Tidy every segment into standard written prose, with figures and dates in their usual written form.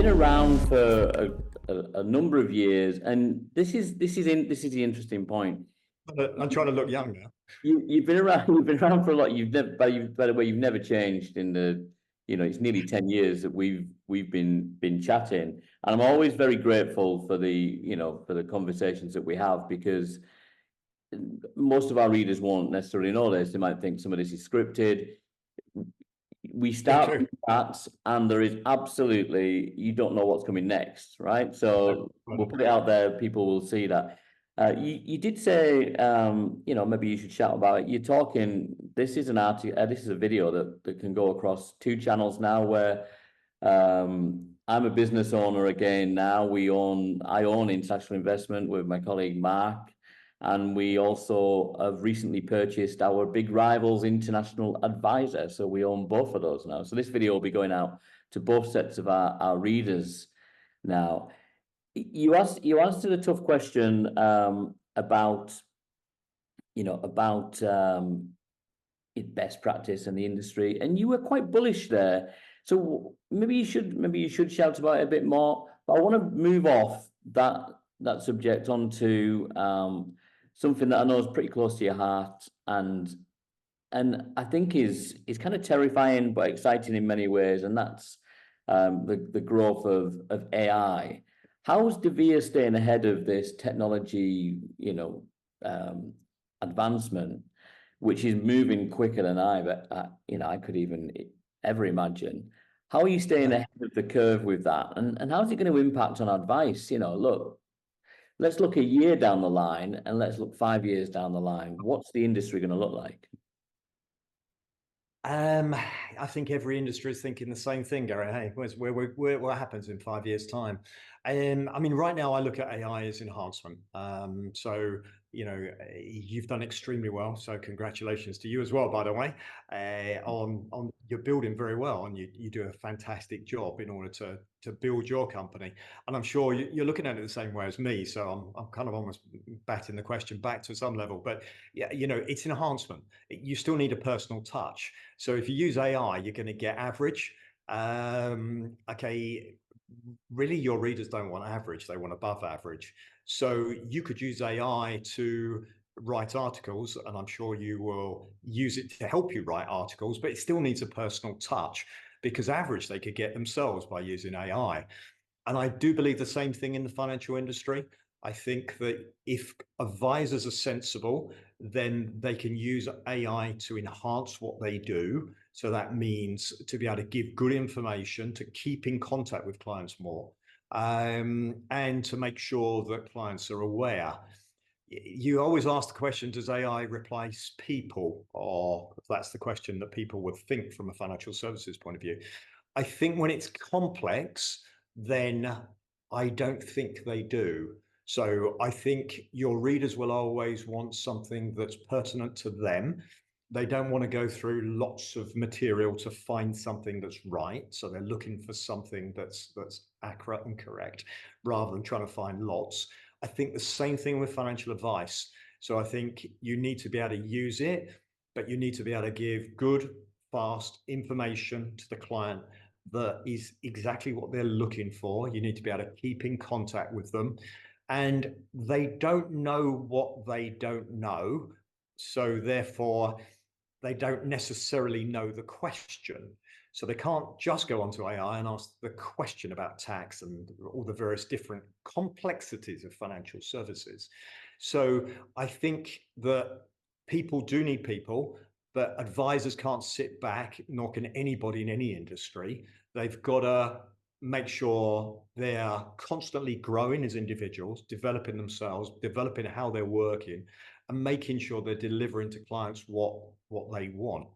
been around for a number of years, and this is the interesting point. I'm trying to look young now. You've been around. You've been around for a lot. By the way, you've never changed in the. It's nearly 10 years that we've been chatting, and I'm always very grateful for the conversations that we have, because most of our readers won't necessarily know this. They might think some of this is scripted. We start with that, and there is absolutely, you don't know what's coming next, right? So we'll put it out there. People will see that. You did say, maybe you should shout about it. You're talking. This is this is a video that can go across 2 channels now. Where I'm a business owner again now. I own International Investment with my colleague Mark. And we also have recently purchased our big rivals, International Advisor. So we own both of those now. So this video will be going out to both sets of our readers now. You answered a tough question about best practice in the industry, and you were quite bullish there. So maybe you should shout about it a bit more. But I want to move off that subject onto something that I know is pretty close to your heart, and I think is kind of terrifying but exciting in many ways, and that's the growth of AI. How is deVere staying ahead of this technology, advancement, which is moving quicker than I could even ever imagine? How are you staying ahead of the curve with that, and how is it going to impact on advice? Look. Let's look a year down the line, and let's look 5 years down the line. What's the industry going to look like? I think every industry is thinking the same thing, Gary. Hey, what happens in 5 years' time? I mean, right now I look at AI as enhancement. So you've done extremely well. So congratulations to you as well, by the way. On you're building very well, and you do a fantastic job in order to build your company. And I'm sure you're looking at it the same way as me. So I'm kind of almost batting the question back to some level. But yeah, it's enhancement. You still need a personal touch. So if you use AI, you're going to get average. Okay, really, your readers don't want average, they want above average. So you could use AI to write articles, and I'm sure you will use it to help you write articles, but it still needs a personal touch, because average they could get themselves by using AI. And I do believe the same thing in the financial industry. I think that if advisors are sensible, then they can use AI to enhance what they do. So that means to be able to give good information, to keep in contact with clients more, and to make sure that clients are aware. You always ask the question, does AI replace people? Or that's the question that people would think from a financial services point of view. I think when it's complex, then I don't think they do. So I think your readers will always want something that's pertinent to them. They don't want to go through lots of material to find something that's right. So they're looking for something that's accurate and correct, rather than trying to find lots. I think the same thing with financial advice. So I think you need to be able to use it, but you need to be able to give good, fast information to the client that is exactly what they're looking for. You need to be able to keep in contact with them. And they don't know what they don't know. So therefore, they don't necessarily know the question. So they can't just go onto AI and ask the question about tax and all the various different complexities of financial services. So I think that people do need people, but advisors can't sit back, nor can anybody in any industry. They've got to make sure they're constantly growing as individuals, developing themselves, developing how they're working, and making sure they're delivering to clients what they want.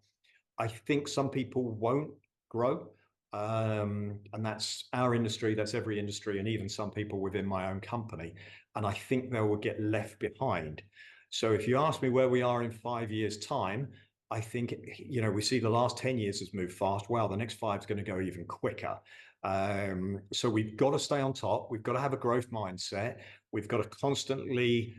I think some people won't grow, and that's our industry, that's every industry, and even some people within my own company. And I think they will get left behind. So if you ask me where we are in 5 years' time, I think, we see the last 10 years has moved fast. Well, the next 5 is going to go even quicker. So we've got to stay on top. We've got to have a growth mindset. We've got to constantly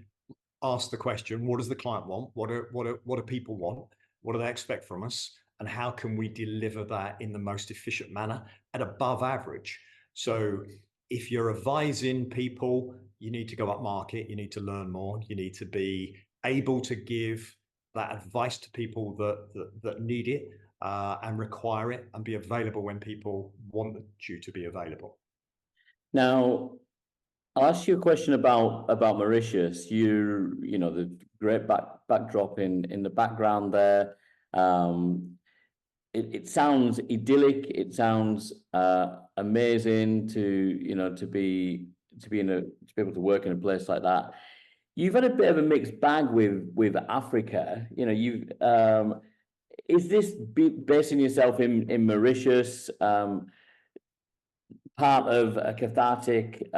ask the question, what does the client want? What do people want? What do they expect from us? And how can we deliver that in the most efficient manner at above average? So if you're advising people, you need to go up market, you need to learn more, you need to be able to give that advice to people that need it and require it, and be available when people want you to be available. Now, I'll ask you a question about Mauritius. You know, the great backdrop in the background there. It sounds idyllic. It sounds amazing to be able to work in a place like that. You've had a bit of a mixed bag with Africa. You know, is this basing yourself in Mauritius? Part of a cathartic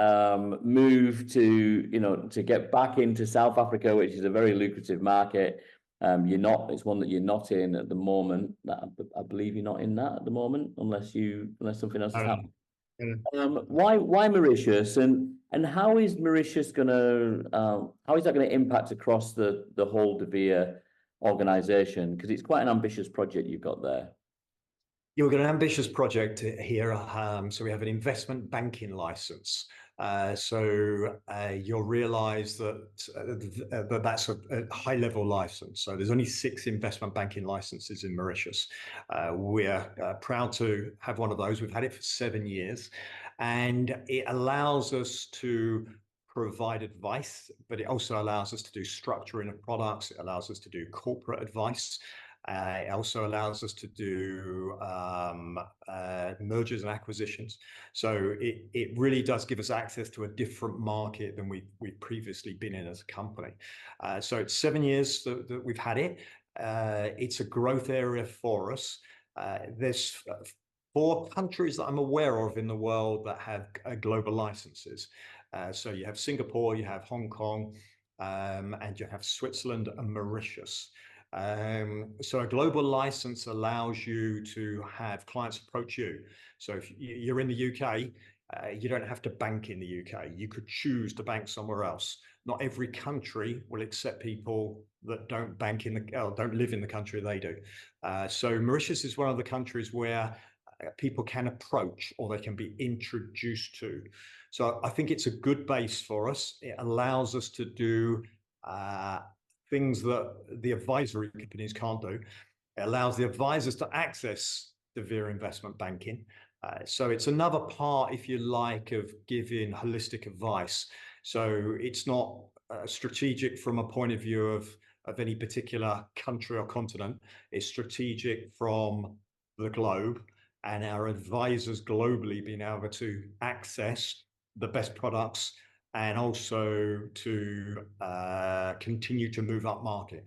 move to get back into South Africa, which is a very lucrative market. It's one that you're not in at the moment. I believe you're not in that at the moment, unless something else has happened. Why Mauritius, and how is Mauritius how is that gonna impact across the whole deVere organization? Because it's quite an ambitious project you've got there. Yeah, we've got an ambitious project here. So we have an investment banking license. You'll realize that that's a high level license. So there's only 6 investment banking licenses in Mauritius. We're proud to have one of those. We've had it for 7 years, and it allows us to provide advice, but it also allows us to do structuring of products. It allows us to do corporate advice. It also allows us to do mergers and acquisitions. So it really does give us access to a different market than we've previously been in as a company. So it's 7 years that we've had it. It's a growth area for us. There's 4 countries that I'm aware of in the world that have global licenses. So you have Singapore, you have Hong Kong, and you have Switzerland and Mauritius. So a global license allows you to have clients approach you. So if you're in the UK, you don't have to bank in the UK. You could choose to bank somewhere else. Not every country will accept people that don't don't live in the country they do. So Mauritius is one of the countries where people can approach, or they can be introduced to. So I think it's a good base for us. It allows us to do things that the advisory companies can't do. It allows the advisors to access deVere investment banking. So it's another part, if you like, of giving holistic advice. So it's not strategic from a point of view of any particular country or continent. It's strategic from the globe, and our advisors globally being able to access the best products, and also to continue to move up market,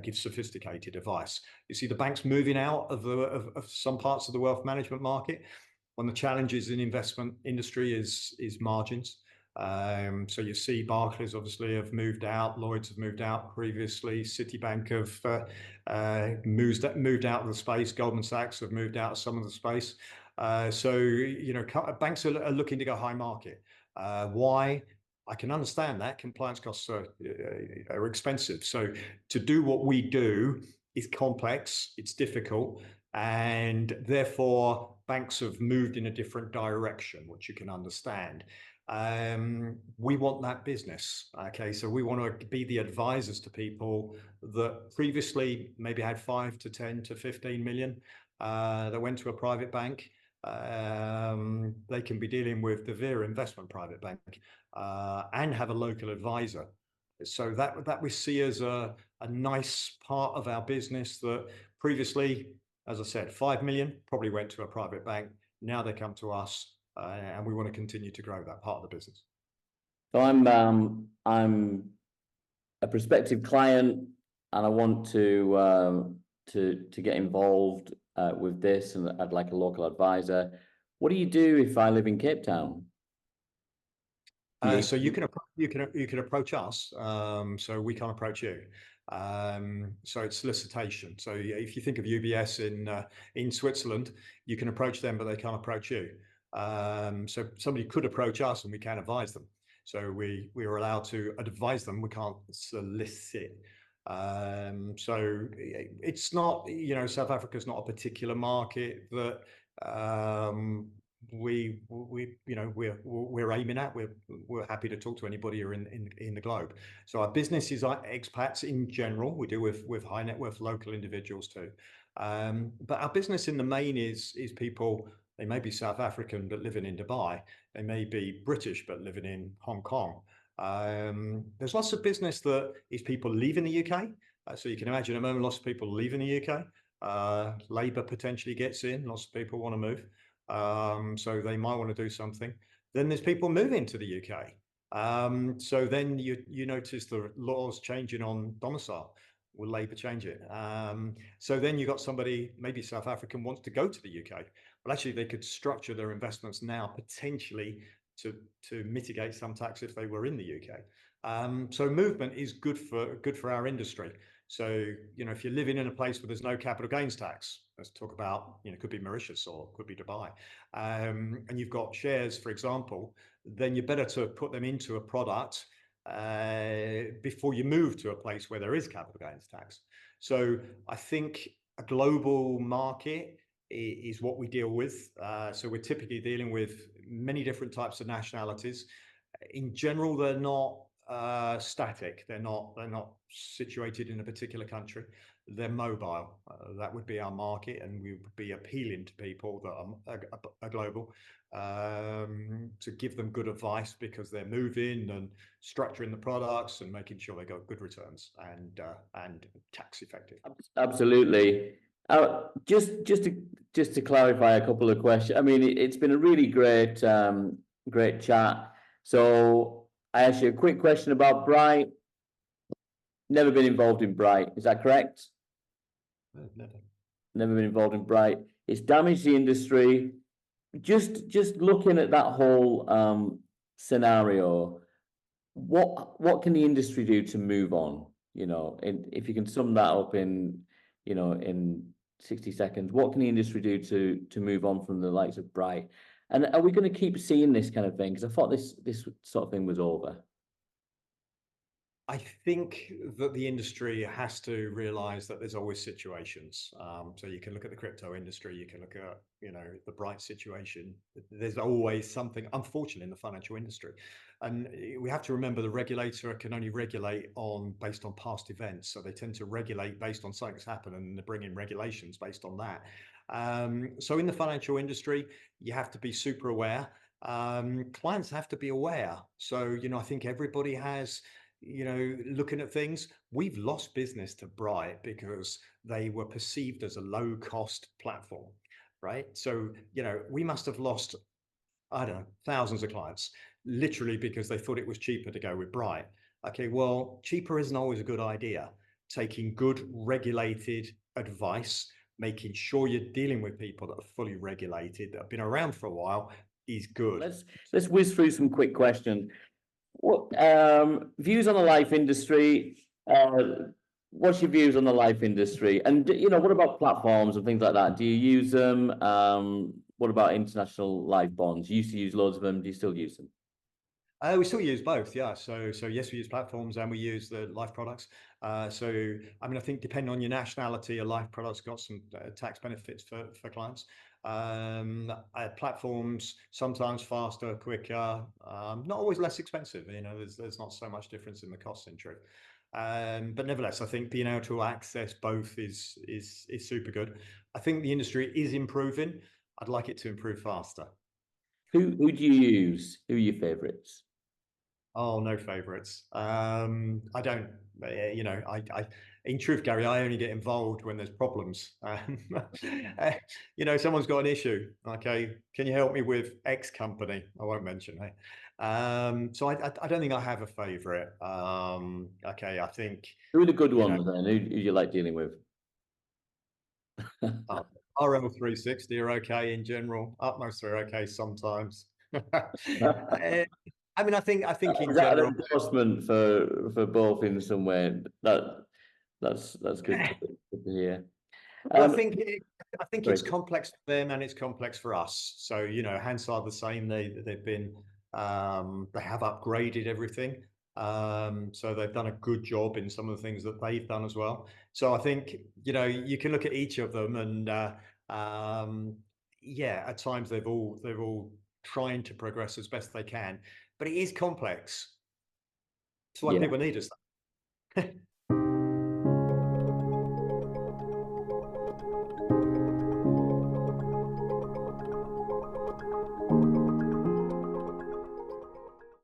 give sophisticated advice. You see the banks moving out of some parts of the wealth management market. One of the challenges in investment industry is margins. So you see Barclays obviously have moved out, Lloyds have moved out previously, Citibank have moved out of the space, Goldman Sachs have moved out of some of the space. Banks are looking to go high market. Why? I can understand that compliance costs are expensive. So to do what we do is complex, it's difficult, and therefore banks have moved in a different direction, which you can understand. We want that business. Okay, so we want to be the advisors to people that previously maybe had 5 to 10 to 15 million that went to a private bank. They can be dealing with the deVere investment private bank and have a local advisor. So that we see as a nice part of our business that previously, as I said, 5 million probably went to a private bank. Now they come to us, and we want to continue to grow that part of the business. So I'm a prospective client, and I want to get involved with this, and I'd like a local advisor. What do you do if I live in Cape Town? So you can approach us. So we can't approach you. So it's solicitation. So if you think of UBS in Switzerland, you can approach them, but they can't approach you. So somebody could approach us, and we can advise them. So we are allowed to advise them. We can't solicit. So it's not, South Africa is not a particular market that we we're aiming at. We're happy to talk to anybody who are in the globe. So our business is expats in general. We deal with high net worth local individuals too. But our business in the main is people. They may be South African but living in Dubai. They may be British but living in Hong Kong. There's lots of business that is people leaving the UK. So you can imagine at the moment, lots of people leaving the UK. Labour potentially gets in. Lots of people want to move. So they might want to do something. Then there's people moving to the UK. So then you notice the laws changing on domicile. Will Labour change it? So then you got somebody, maybe South African, wants to go to the UK. Well, actually, they could structure their investments now potentially to mitigate some tax if they were in the UK. So movement is good for our industry. So, if you're living in a place where there's no capital gains tax, let's talk about, it could be Mauritius or could be Dubai, and you've got shares, for example, then you're better to put them into a product before you move to a place where there is capital gains tax. So I think a global market is what we deal with. So we're typically dealing with many different types of nationalities. In general, they're not static. They're not situated in a particular country. They're mobile. That would be our market, and we would be appealing to people that are global, to give them good advice because they're moving and structuring the products and making sure they got good returns and tax effective. Absolutely. Just to clarify a couple of questions. I mean, it's been a really great chat. So I asked you a quick question about Bright. Never been involved in Bright, is that correct? Never been involved in Bright. It's damaged the industry. Just looking at that whole scenario, what can the industry do to move on? If you can sum that up in 60 seconds, what can the industry do to move on from the likes of Bright? And are we going to keep seeing this kind of thing? Because I thought this sort of thing was over. I think that the industry has to realize that there's always situations. So you can look at the crypto industry, you can look at, the Bright situation. There's always something, unfortunately, in the financial industry. And we have to remember the regulator can only regulate based on past events. So they tend to regulate based on something that's happened, and they bring in regulations based on that. So in the financial industry, you have to be super aware. Clients have to be aware. So, I think everybody has, looking at things. We've lost business to Bright because they were perceived as a low cost platform, right? So, we must have lost, I don't know, thousands of clients, literally because they thought it was cheaper to go with Bright. Okay, well, cheaper isn't always a good idea. Taking good regulated advice, making sure you're dealing with people that are fully regulated, that have been around for a while, is good. Let's whiz through some quick questions. What views on the life industry? What's your views on the life industry? And what about platforms and things like that? Do you use them? What about international life bonds? You used to use loads of them. Do you still use them? We still use both, yeah. So yes, we use platforms and we use the life products. So I mean, I think depending on your nationality, a life product's got some tax benefits for clients. Platforms sometimes faster, quicker, not always less expensive. There's not so much difference in the costs in truth. But nevertheless, I think being able to access both is super good. I think the industry is improving. I'd like it to improve faster. Who do you use? Who are your favorites? Oh, no favorites. I don't, in truth, Gary, I only get involved when there's problems. Someone's got an issue. Okay, can you help me with X company? I won't mention it. So I don't think I have a favorite. Okay, I think. Who are the good ones then? Who do you like dealing with? RL360 are okay in general. Utmost are okay sometimes. I mean, I think in general, an endorsement for both in some way. That's good to hear. I think it's complex for them and it's complex for us. So Hansard the same. They've been they have upgraded everything. So they've done a good job in some of the things that they've done as well. So I think you can look at each of them and at times they've all trying to progress as best they can, but it is complex. That's why Yeah. people need us.